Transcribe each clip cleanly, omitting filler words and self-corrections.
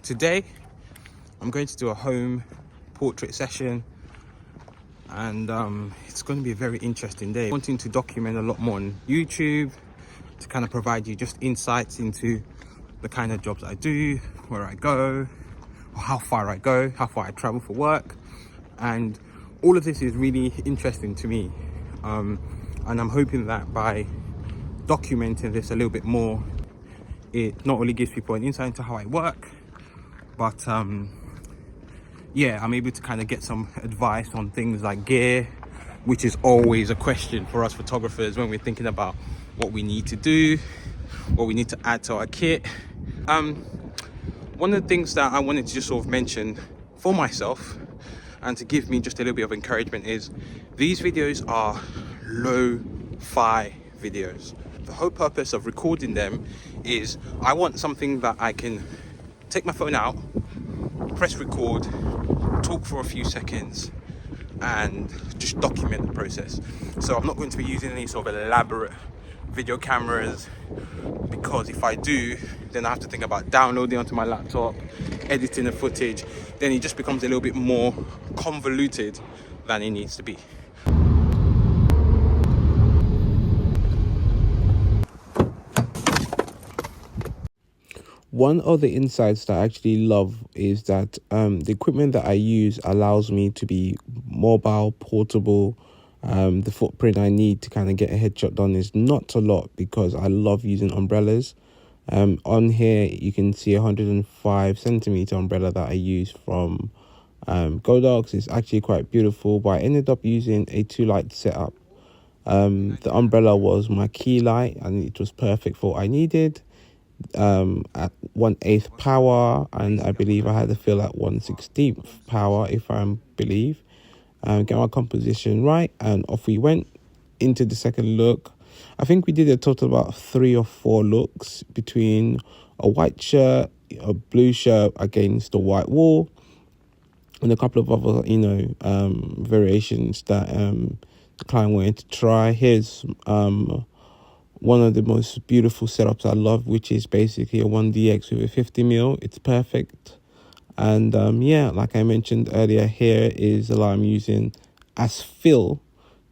Today I'm going to do a home portrait session, and it's going to be a very interesting day. I'm wanting to document a lot more on YouTube to kind of provide you just insights into the kind of jobs I do, where I go, or how far I go, how far I travel for work. And all of this is really interesting to me, and I'm hoping that by documenting this a little bit more, it not only gives people an insight into how I work, but yeah, I'm able to kind of get some advice on things like gear, which is always a question for us photographers when we're thinking about what we need to do, what we need to add to our kit. One of the things that I wanted to just sort of mention for myself and to give me just a little bit of encouragement is these videos are lo-fi videos. The whole purpose of recording them is I want something that I can take my phone out, press record, talk for a few seconds, and just document the process. So I'm not going to be using any sort of elaborate video cameras, because if I do, then I have to think about downloading onto my laptop, editing the footage. Then it just becomes a little bit more convoluted than it needs to be. One of the insights that I actually love is that the equipment that I use allows me to be mobile, portable. The footprint I need to kind of get a headshot done is not a lot, because I love using umbrellas. On here, you can see a 105 centimeter umbrella that I use from Godox. It's actually quite beautiful, but I ended up using a 2-light setup. The umbrella was my key light, and it was perfect for what I needed. At 1/8 power, and I believe I had to fill at 1/16 power, if I believe. Get my composition right, and off we went into the second look. I think we did a total about 3 or 4 looks, between a white shirt, a blue shirt against a white wall, and a couple of other, variations that the client wanted to try. Here's one of the most beautiful setups I love, which is basically a 1DX with a 50mm. It's perfect. And yeah, like I mentioned earlier, here is a light I'm using as fill,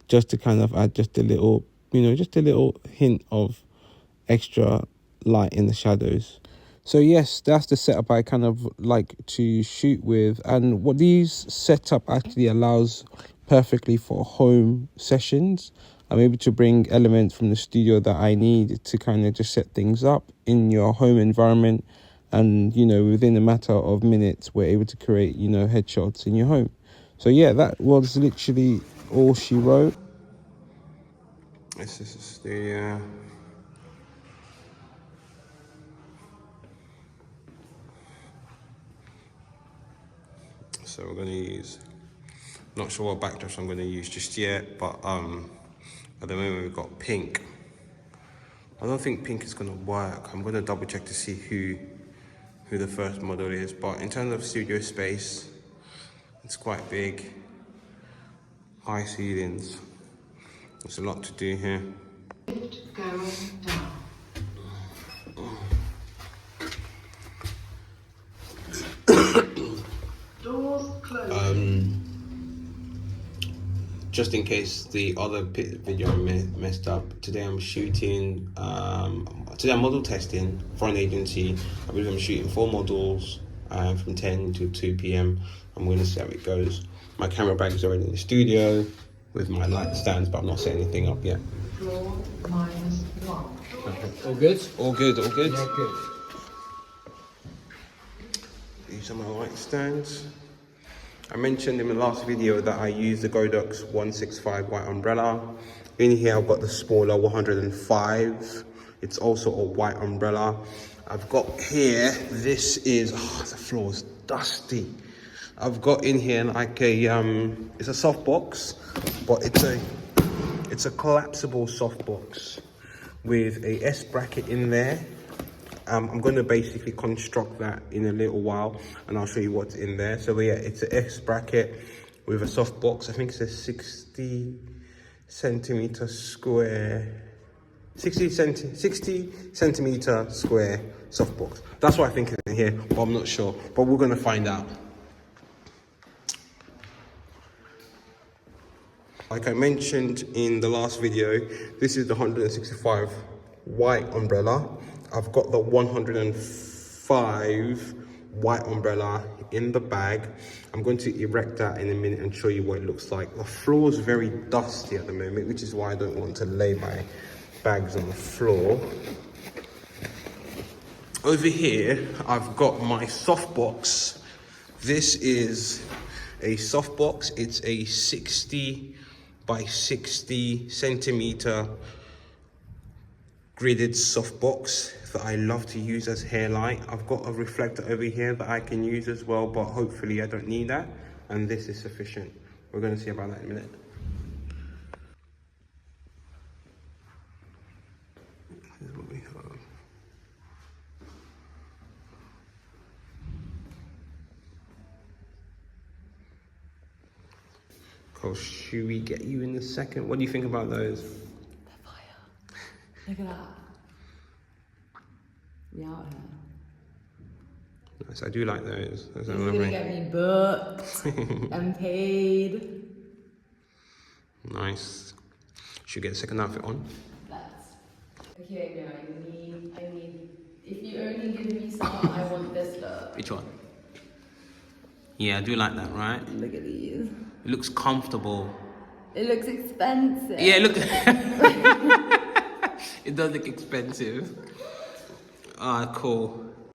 just to kind of add just a little, just a little hint of extra light in the shadows. So yes, that's the setup I kind of like to shoot with. And what these setup actually allows perfectly for home sessions. I'm able to bring elements from the studio that I need to kind of just set things up in your home environment. And, within a matter of minutes, we're able to create, headshots in your home. So yeah, that was literally all she wrote. This is the so we're going to use, not sure what backdrops I'm going to use just yet, but at the moment we've got pink. I don't think pink is going to work. I'm going to double check to see who the first model is, but in terms of studio space, it's quite big, high ceilings. There's a lot to do here. Going down. Doors closed. Just in case the other video messed up, today I'm shooting, today I'm model testing for an agency. I believe I'm shooting 4 models from 10 to 2 p.m. I'm going to see how it goes. My camera bag is already in the studio with my light stands, but I've not set anything up yet. Floor -1. Okay. All good? All good, all good? Yeah, good. These are my light stands. I mentioned in the last video that I use the Godox 165 white umbrella. In here I've got the smaller 105. It's also a white umbrella. I've got here, this is, the floor is dusty. I've got in here like a, it's a softbox, but it's a collapsible softbox with a S bracket in there. I'm going to basically construct that in a little while, and I'll show you what's in there. So yeah, it's an S bracket with a soft box. I think it's a 60 centimeter square 60 centimeter square softbox. That's what I think is in here, but I'm not sure. But we're gonna find out. Like I mentioned in the last video, this is the 165 white umbrella. I've got the 105 white umbrella in the bag. I'm going to erect that in a minute and show you what it looks like. The floor is very dusty at the moment, which is why I don't want to lay my bags on the floor. Over here, I've got my softbox. This is a softbox. It's a 60 by 60 centimeter gridded softbox that I love to use as hair light. I've got a reflector over here that I can use as well, but hopefully I don't need that, and this is sufficient. We're going to see about that in a minute. This is what we have. Cool. Should we get you in a second? What do you think about those? They're fire. Look at that. We out here. Nice, I do like those. Those are This is gonna get me booked and paid. Nice. Should we get a second outfit on? Let's. Okay, no, I need. If you only give me some, I want this look. Which one? Yeah, I do like that, right? Look at these. It looks comfortable. It looks expensive. Yeah, look. It does look expensive. Ah, cool.